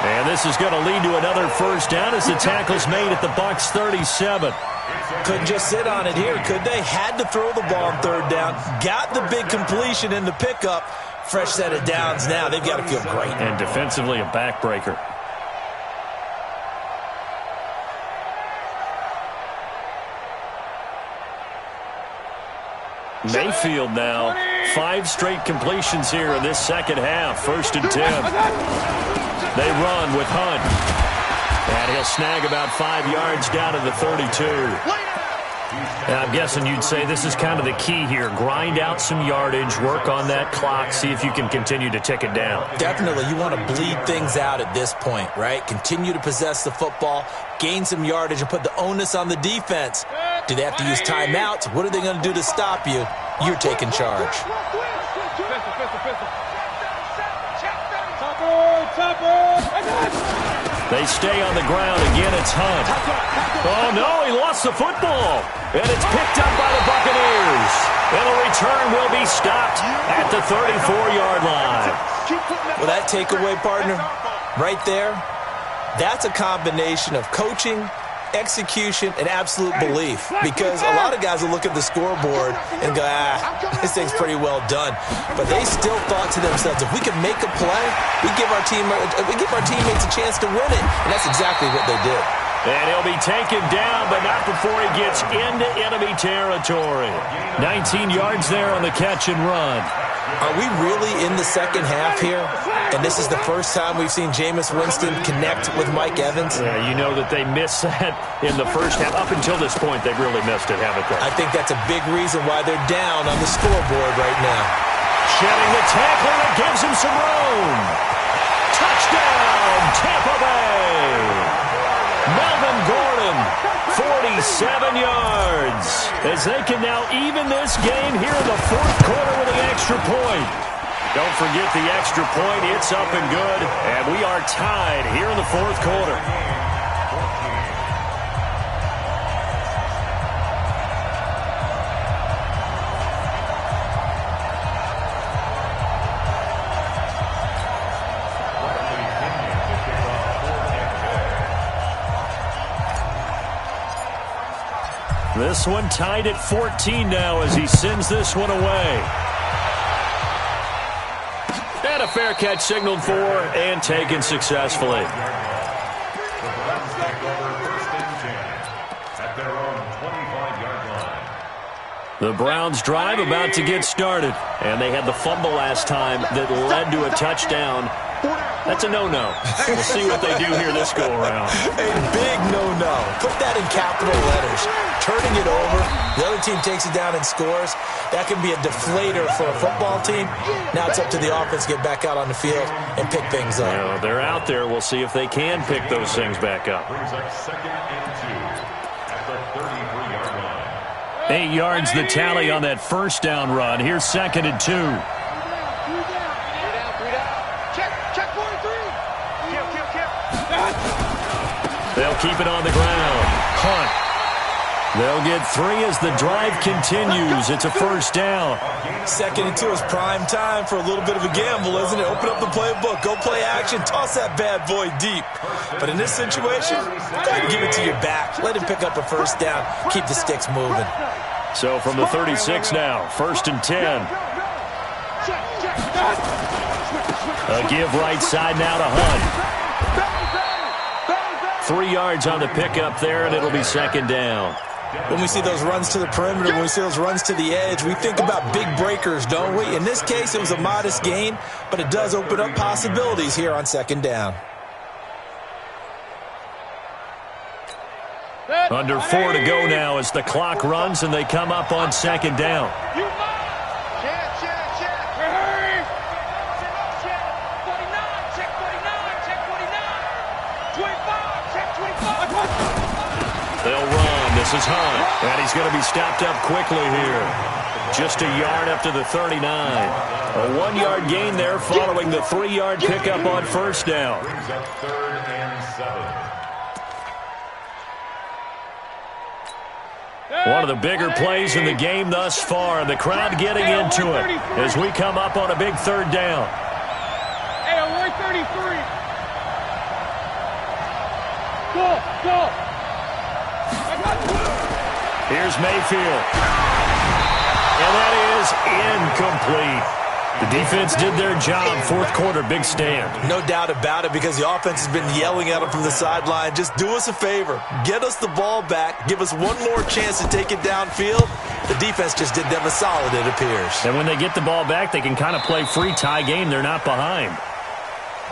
And this is going to lead to another first down as the tackle's made at the Bucs 37. Couldn't just sit on it here, could they? Had to throw the ball on third down. Got the big completion in the pickup. Fresh set of downs now. They've got to feel great. And defensively, a backbreaker. Mayfield now. 5 straight completions here in this second half. 1st and 10. They run with Hunt. And he'll snag about 5 yards down to the 32. And I'm guessing you'd say this is kind of the key here. Grind out some yardage, work on that clock, see if you can continue to tick it down. Definitely. You want to bleed things out at this point, right? Continue to possess the football, gain some yardage, and put the onus on the defense. Do they have to use timeouts? What are they going to do to stop you? You're taking charge. They stay on the ground. Again, it's Hunt. Oh, no, he lost the football. And it's picked up by the Buccaneers. And the return will be stopped at the 34-yard line. Well, that takeaway, partner, right there, that's a combination of coaching, execution, and absolute belief. Because a lot of guys will look at the scoreboard and go, this thing's pretty well done. But they still thought to themselves, if we can make a play, we give our teammates a chance to win it. And that's exactly what they did. And he'll be taken down, but not before he gets into enemy territory. 19 yards there on the catch and run. Are we really in the second half here? And this is the first time we've seen Jameis Winston connect with Mike Evans? Yeah, you know that they missed that in the first half. Up until this point, they've really missed it, haven't they? I think that's a big reason why they're down on the scoreboard right now. Shedding the tackle, and it gives him some room. Touchdown, Tampa Bay. Melvin Gordon, 47 yards, as they can now even this game here in the fourth quarter with an extra point. Don't forget the extra point. It's up and good, and we are tied here in the fourth quarter. This one tied at 14 now as he sends this one away. And a fair catch signaled for and taken successfully. The Browns drive about to get started. And they had the fumble last time that led to a touchdown. That's a no-no. We'll see what they do here this go-around. A big no-no. Put that in capital letters. Turning it over. The other team takes it down and scores. That can be a deflator for a football team. Now it's up to the offense to get back out on the field and pick things up. You know, they're out there. We'll see if they can pick those things back up. Brings up 2nd and 2 at the 33-yard line. 8 yards the tally on that first down run. Here's 2nd and 2. They'll keep it on the ground. Hunt. They'll get 3 as the drive continues. It's a first down. 2nd and 2 is prime time for a little bit of a gamble, isn't it? Open up the playbook. Go play action. Toss that bad boy deep. But in this situation, go ahead and give it to your back. Let him pick up a first down. Keep the sticks moving. So from the 36 now, 1st and 10. A give right side now to Hunt. 3 yards on the pickup there, and it'll be 2nd down. When we see those runs to the perimeter, when we see those runs to the edge, we think about big breakers, don't we? In this case, it was a modest gain, but it does open up possibilities here on 2nd down. Under 4 to go now as the clock runs and they come up on 2nd down. They'll run. This is Hunt, and he's going to be stopped up quickly here. Just a yard up to the 39. A 1-yard gain there following the 3-yard pickup on first down. Brings up 3rd and 7. One of the bigger plays in the game thus far, and the crowd getting into it as we come up on a big 3rd down. Hey, 133. Go. Here's Mayfield. And that is incomplete. The defense did their job. 4th quarter, big stand. No doubt about it, because the offense has been yelling at them from the sideline. Just do us a favor. Get us the ball back. Give us one more chance to take it downfield. The defense just did them a solid, it appears. And when they get the ball back, they can kind of play free tie game. They're not behind.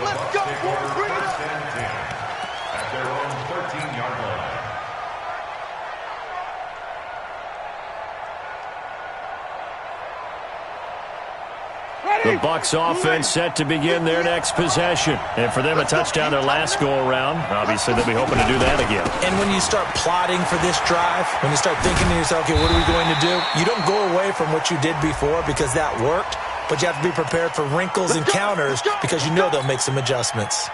Let's go, boys. Bring it up. 10 at their own 13-yard line. The Bucs offense set to begin their next possession. And for them, a touchdown their last go-around. Obviously, they'll be hoping to do that again. And when you start plotting for this drive, when you start thinking to yourself, okay, what are we going to do? You don't go away from what you did before because that worked, but you have to be prepared for wrinkles and counters because you know they'll make some adjustments.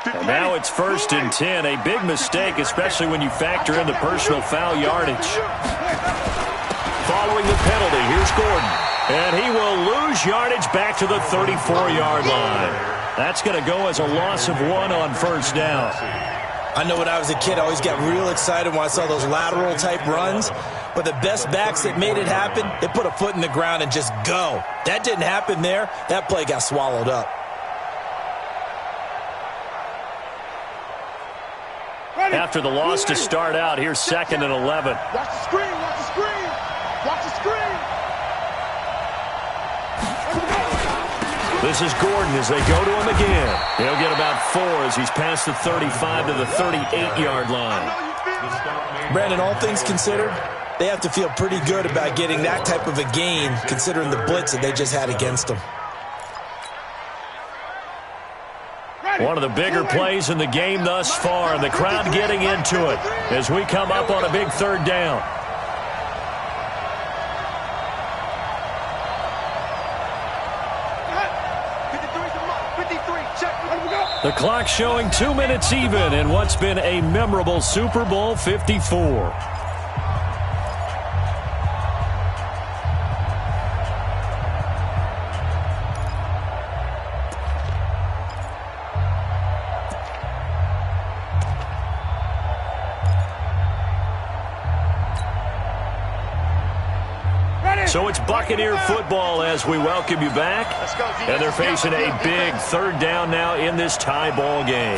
And now it's 1st and 10. A big mistake, especially when you factor in the personal foul yardage. Following the penalty, here's Gordon. And he will lose yardage back to the 34-yard line. That's going to go as a loss of 1 on first down. I know when I was a kid, I always got real excited when I saw those lateral-type runs. But the best backs that made it happen, they put a foot in the ground and just go. That didn't happen there. That play got swallowed up. After the loss to start out, here's 2nd and 11. Watch the screen, watch the screen. Watch the screen. This is Gordon as they go to him again. He'll get about 4 as he's past the 35 to the 38-yard line. Brandon, all things considered, they have to feel pretty good about getting that type of a gain considering the blitz that they just had against them. One of the bigger plays in the game thus far, and the crowd getting into it as we come up on a big 3rd down. The clock showing 2 minutes even in what's been a memorable Super Bowl 54. So it's Buccaneer football as we welcome you back. And they're facing a big 3rd down now in this tie ball game.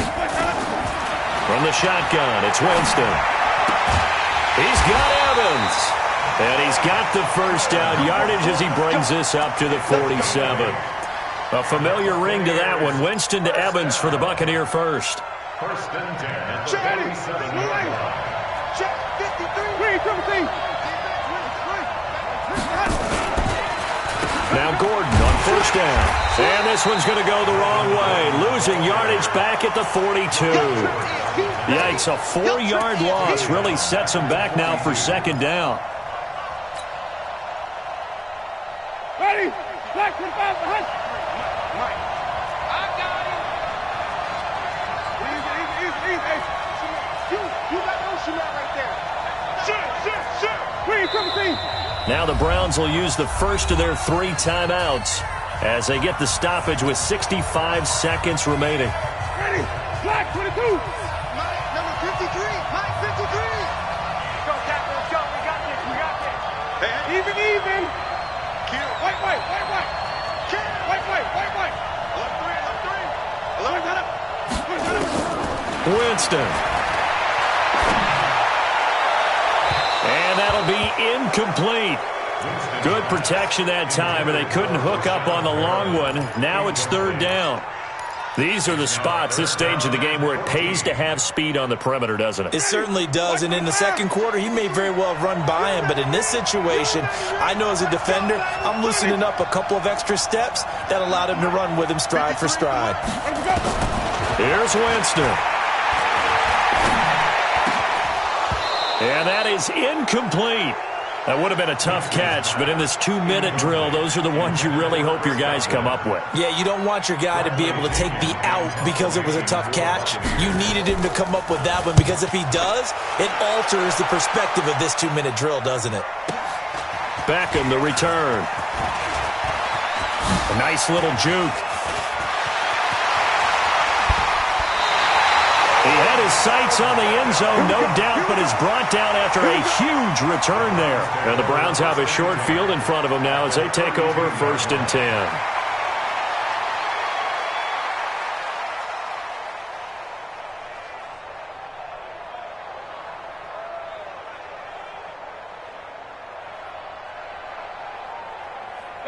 From the shotgun, it's Winston. He's got Evans. And he's got the first down yardage as he brings this up to the 47. A familiar ring to that one. Winston to Evans for the Buccaneer first. 1st and 10 at the 47-yard line. Check 53. Now Gordon on first down. And this one's going to go the wrong way. Losing yardage back at the 42. Yikes, a 4-yard loss really sets him back now for 2nd down. Ready? Black 25 behind. Mike. I got him. Easy. You got no shoot right there. Shit. Green 17. Now the Browns will use the first of their 3 timeouts as they get the stoppage with 65 seconds remaining. Ready? Black 22. Mike, number 53. Mike, 53. Go, Captain. Let's go. We got this. Hey. Even. Kill. White. Kill. White. Alert 3. Winston. And that'll be incomplete. Good protection that time, and they couldn't hook up on the long one. Now it's 3rd down. These are the spots, this stage of the game, where it pays to have speed on the perimeter, doesn't it? It certainly does, and in the 2nd quarter, he may very well have run by him, but in this situation, I know as a defender, I'm loosening up a couple of extra steps that allowed him to run with him stride for stride. Here's Winston. And that is incomplete. That would have been a tough catch, but in this 2-minute drill, those are the ones you really hope your guys come up with. Yeah, you don't want your guy to be able to take the out because it was a tough catch. You needed him to come up with that one, because if he does, it alters the perspective of this 2-minute drill, doesn't it? Beckham, the return. A nice little juke. He had his sights on the end zone, no doubt, but is brought down after a huge return there. And the Browns have a short field in front of them now as they take over 1st and 10.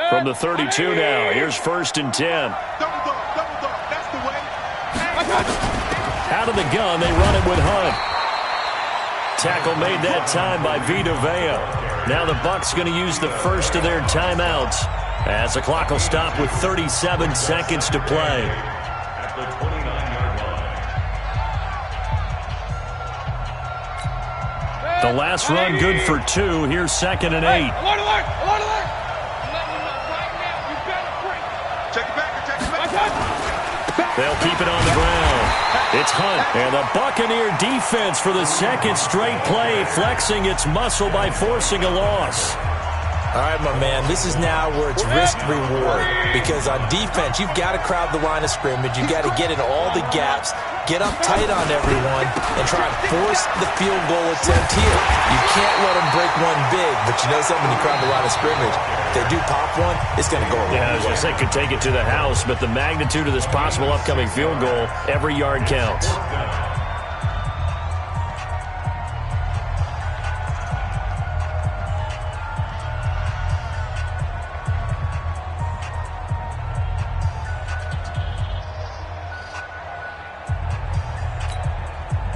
From the 32 now, here's 1st and 10. Double dog, that's the way. Out of the gun, they run it with Hunt. Tackle made that time by Vita Vea. Now the Bucs going to use the first of their timeouts as the clock will stop with 37 seconds to play. At the 29-yard line. The last run good for 2. Here's 2nd and 8. Alert! Check it back. They'll keep it on the ground. It's Hunt, and the Buccaneer defense for the second straight play, flexing its muscle by forcing a loss. All right, my man, this is now where it's risk-reward, because on defense, you've got to crowd the line of scrimmage. You've got to get in all the gaps, get up tight on everyone, and try to force the field goal attempt here. You can't let them break one big, but you know something, when you crowd the line of scrimmage, if they do pop one, it's going to go a long way. Yeah, I was going to say, could take it to the house, but the magnitude of this possible upcoming field goal, every yard counts.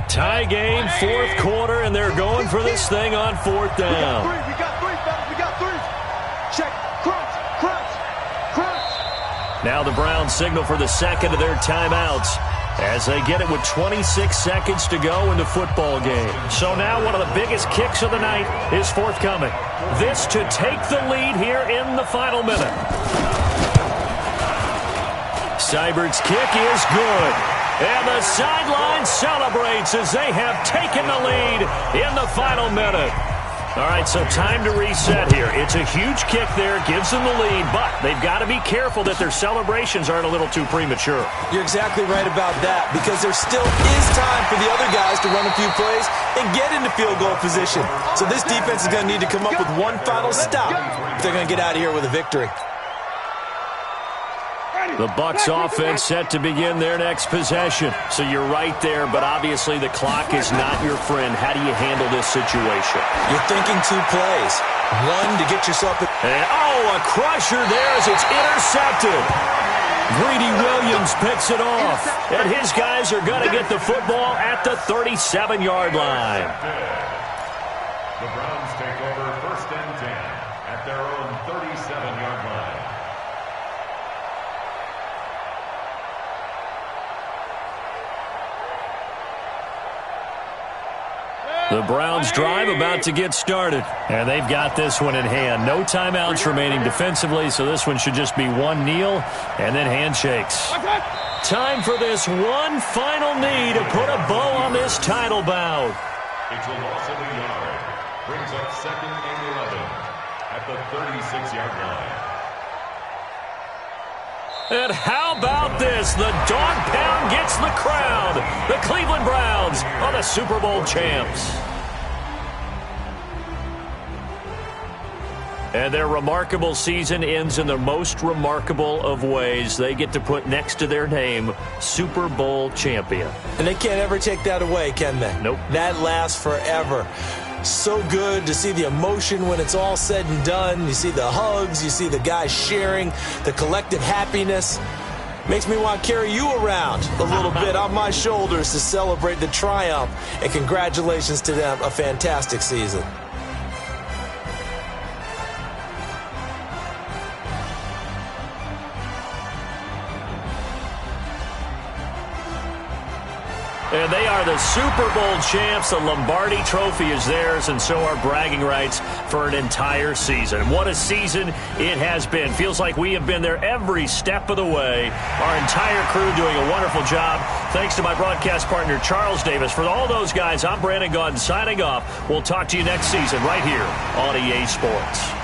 Tie game, 4th quarter, and they're going for this thing on 4th down. We got three, fellas. We got three. Check. Crunch. Now the Browns signal for the second of their timeouts as they get it with 26 seconds to go in the football game. So now one of the biggest kicks of the night is forthcoming. This to take the lead here in the final minute. Seibert's kick is good. And the sideline celebrates as they have taken the lead in the final minute. All right, so time to reset here. It's a huge kick there, gives them the lead, but they've got to be careful that their celebrations aren't a little too premature. You're exactly right about that, because there still is time for the other guys to run a few plays and get into field goal position. So this defense is going to need to come up with one final stop if they're going to get out of here with a victory. The Bucs offense set to begin their next possession. So you're right there, but obviously the clock is not your friend. How do you handle this situation? You're thinking 2 plays. One to get yourself... And, a crusher there as it's intercepted. Greedy Williams picks it off. And his guys are going to get the football at the 37-yard line. The Browns take over 1st and 10 at their own 37-yard line. The Browns drive about to get started, and they've got this one in hand. No timeouts remaining defensively, so this one should just be one kneel and then handshakes. Time for this one final knee to put a bow on this title bout. It's a loss of a yard. Brings up 2nd and 11 at the 36-yard line. And how about this? The dog pound gets the crowd. The Cleveland Browns are the Super Bowl champs. And their remarkable season ends in the most remarkable of ways. They get to put next to their name, Super Bowl champion. And they can't ever take that away, can they? Nope. That lasts forever. So good to see the emotion when it's all said and done. You see the hugs, you see the guys sharing, the collective happiness. Makes me want to carry you around a little bit on my shoulders to celebrate the triumph. And congratulations to them, a fantastic season. And they are the Super Bowl champs. The Lombardi Trophy is theirs, and so are bragging rights for an entire season. What a season it has been. Feels like we have been there every step of the way. Our entire crew doing a wonderful job. Thanks to my broadcast partner, Charles Davis. For all those guys, I'm Brandon Gaudin signing off. We'll talk to you next season right here on EA Sports.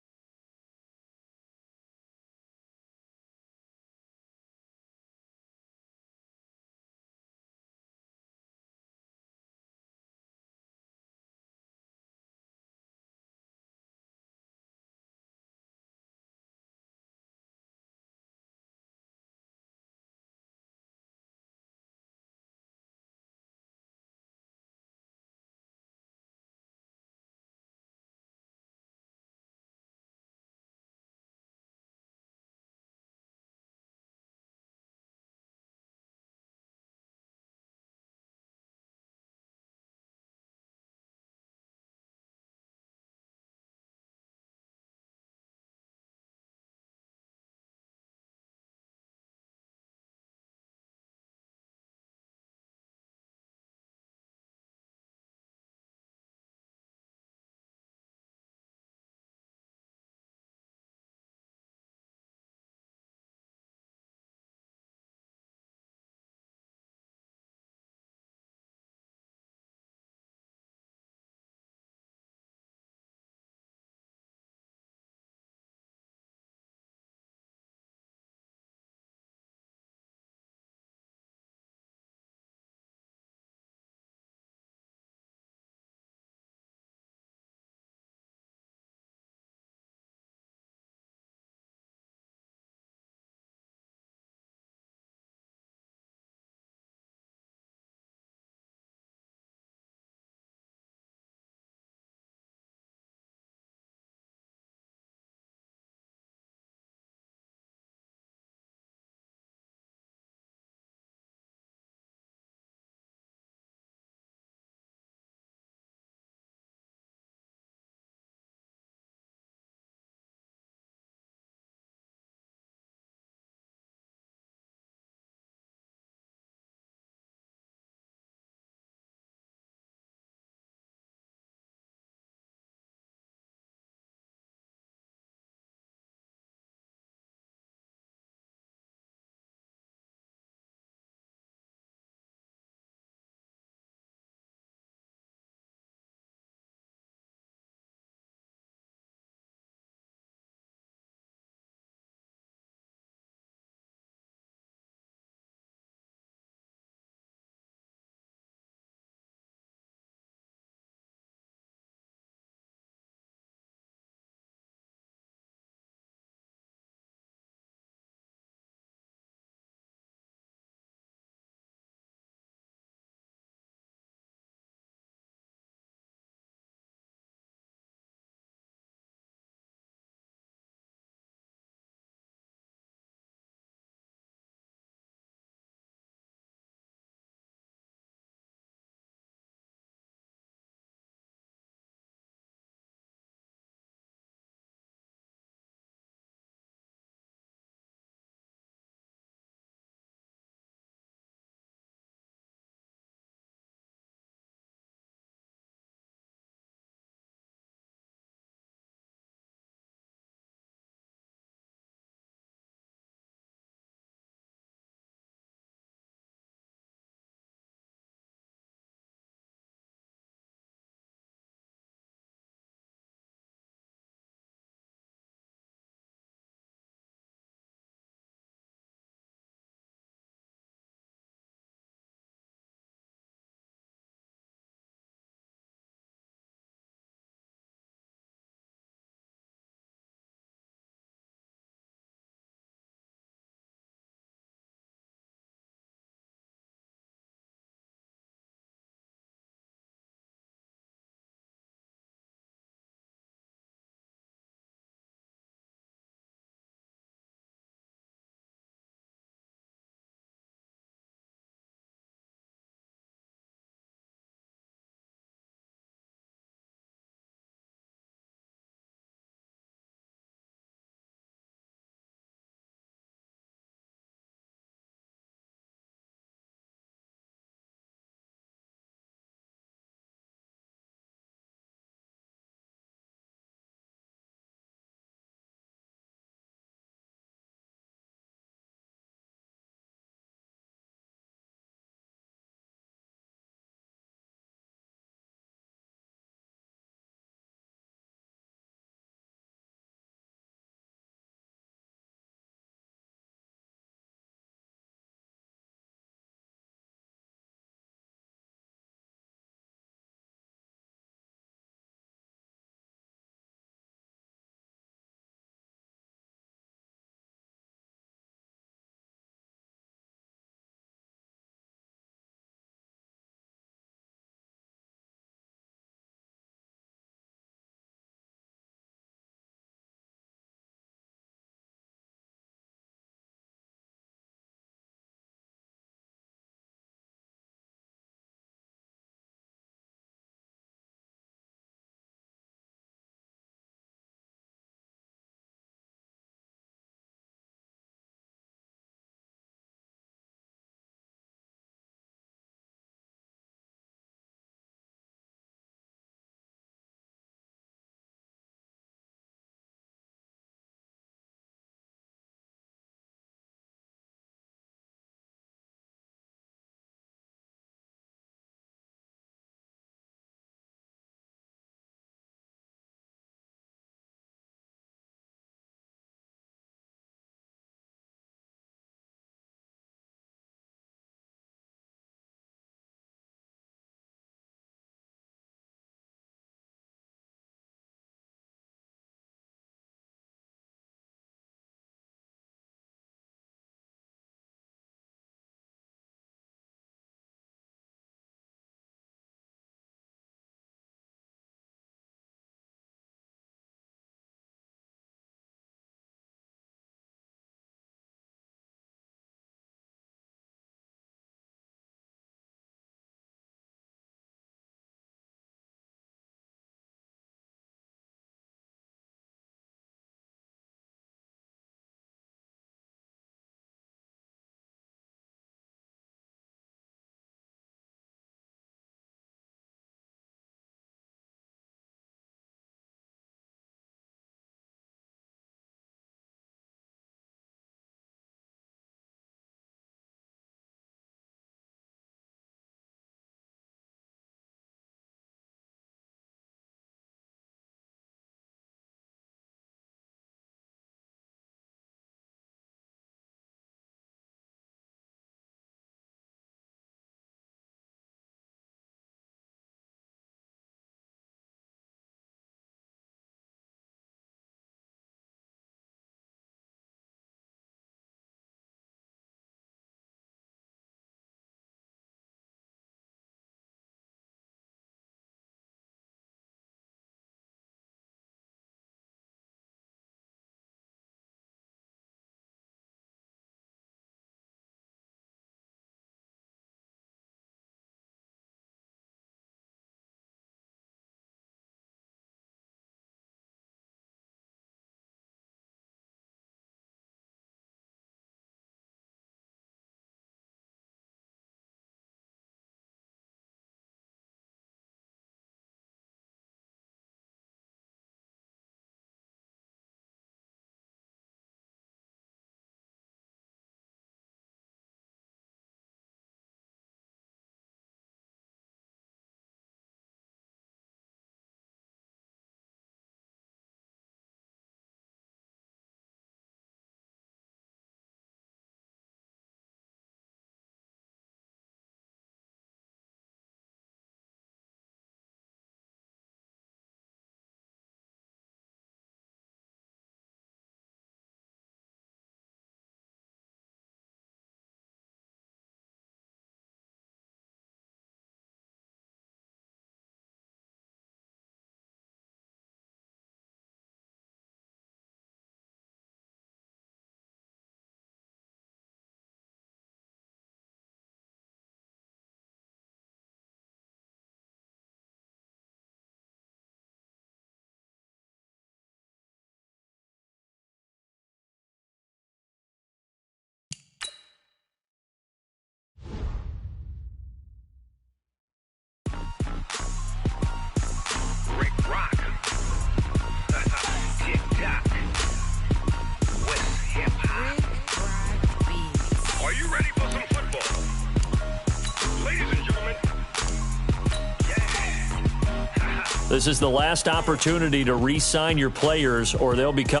This is the last opportunity to re-sign your players, or they'll become